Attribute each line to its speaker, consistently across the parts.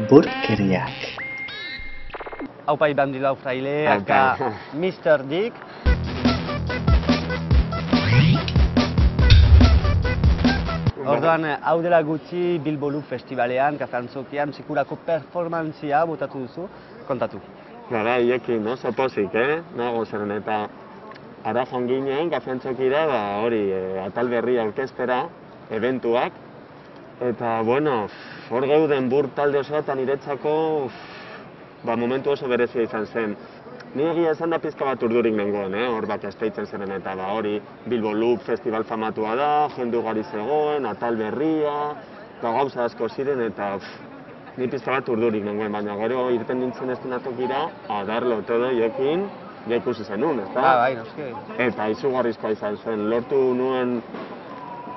Speaker 1: Burkeriak.
Speaker 2: Haupa Iban Dilau Fraile, aka Mr. Dick. Orduan, hau dela gutxi Bilbo Loop Festivalean, Kafe Antzokian, sekulako performantzia botatu duzu, kontatu.
Speaker 3: Gara, hiekin oso pozik, nago zeren eta ara joan ginen Kafe Antzokira, hori, atal berri aurkeztera, eventuak. Eta, bueno, hor geuden Bur talde osoa eta niretzako momentu oso berezia izan zen. Ni egia esan da pizka bat urdurik nengoen, hor bat esteitzen zeren eta hori Bilbo Loop Festival famatua da, jende ugari zegoen, atal berria, gauza asko ziren eta ni pizka bat urdurik nengoen, baina gero irten nintzen eszenatokira, adarlo todo jokin, ja ikusi zenun, ezta?
Speaker 2: Bai, noski.
Speaker 3: Eta izugarrizkoa izan zen, lortu nuen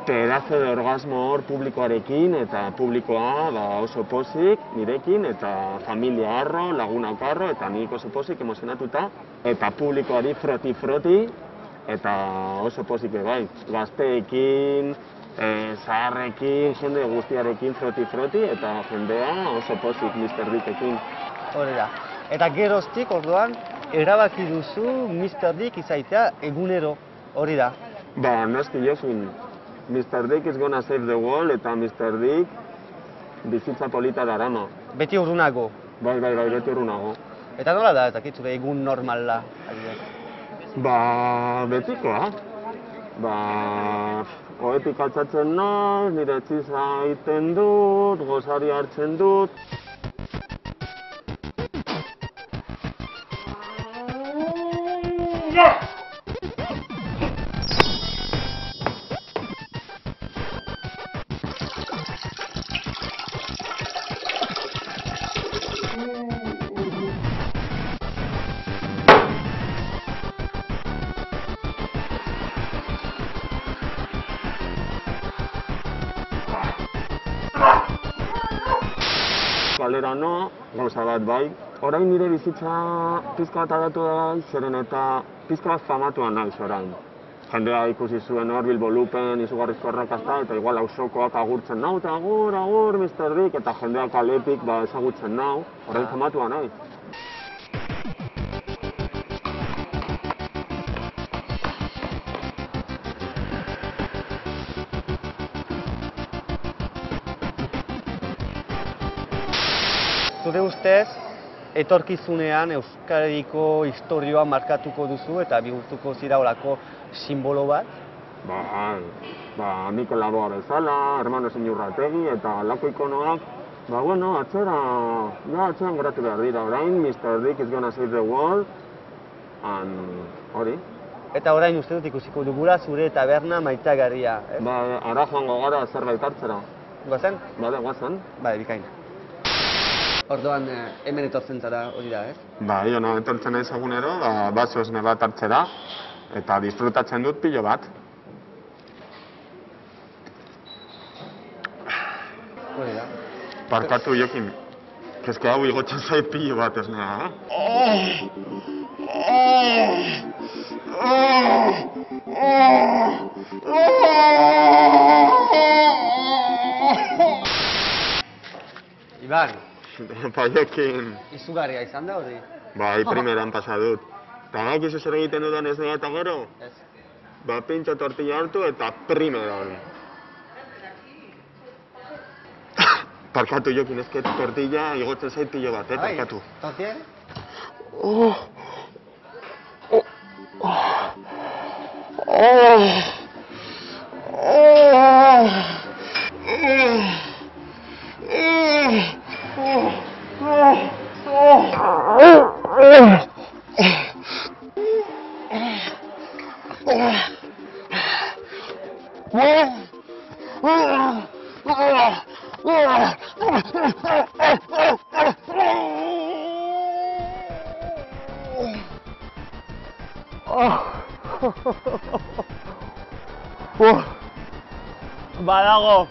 Speaker 3: pedazo de orgasmo hor publikoarekin, eta publikoa oso pozik nirekin, eta familia harro, lagunak harro, eta nik oso pozik emozionatuta, eta publikoari froti-froti, eta oso pozik bai, gazteekin, zaharrekin, jende guztiarekin froti-froti, eta jendea oso pozik Mr. Dickekin.
Speaker 2: Hori da. Eta geroztik, orduan, erabaki duzu Mr. Dick izaitea egunero, hori da.
Speaker 3: Ba, noski jokin. Mr. Dick is gonna save the world eta Mr. Dick bizitza polita darama.
Speaker 2: Beti urrunago.
Speaker 3: Bai, beti urrunago.
Speaker 2: Eta nola da, eta kitzure egun normala?
Speaker 3: Betikoa. Ohetik altzatzen naiz, nire etxiza egiten dut, gozari hartzen dut. Kalera no, gauza bat bai. Orain nire bizitza pizka bat aldatu da, zeren eta pizka bat famatua naiz orain. Jendea ikusi zuen hor Bilbo Loopen izugarrizko arrakasta, eta igual auzokoak agurtzen nau, eta agur, Mr. Dick, eta jendeak kaletik ezagutzen nau, orain famatua naiz.
Speaker 2: Zure ustez, etorkizunean Euskadiko historioa markatuko duzu eta bihurtuko zira olako simbolo bat?
Speaker 3: Mikel Laboa bezala, Hermano Inurrategi eta alako ikonoak, atzeran geratu behar dira orain, Mr. Dick is gonna save the world, hori.
Speaker 2: Eta orain uste dut ikusiko dugula zure taberna maitagarria, ez?
Speaker 3: Ara joango gara zerbait hartzera.
Speaker 2: Guazen?
Speaker 3: Guazen.
Speaker 2: Bikain. Orduan, hemen etortzen zara hori da, ez?
Speaker 3: Etortzen naiz egunero, baso esne bat hartzera, eta disfrutatzen dut pilo bat.
Speaker 2: Hori da.
Speaker 3: Parkatu jokin, kezke hau igotzen zait pilo bat esnea,
Speaker 2: Iban.
Speaker 3: Jokin.
Speaker 2: Izugarria izan da hori?
Speaker 3: Primeran pasa dut. Eta bakizu zer egiten dudan ez eta gero?
Speaker 2: Ez.
Speaker 3: Pintxo tortilla hartu eta primeran. Parkatu jokin, ezket tortilla igotzen zait pilo bat, parkatu.
Speaker 2: Tortilla? Badago,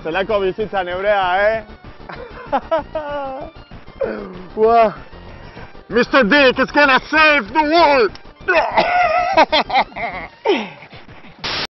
Speaker 2: zelako bizitza neurea,
Speaker 3: Mr. Dick is gonna save the world!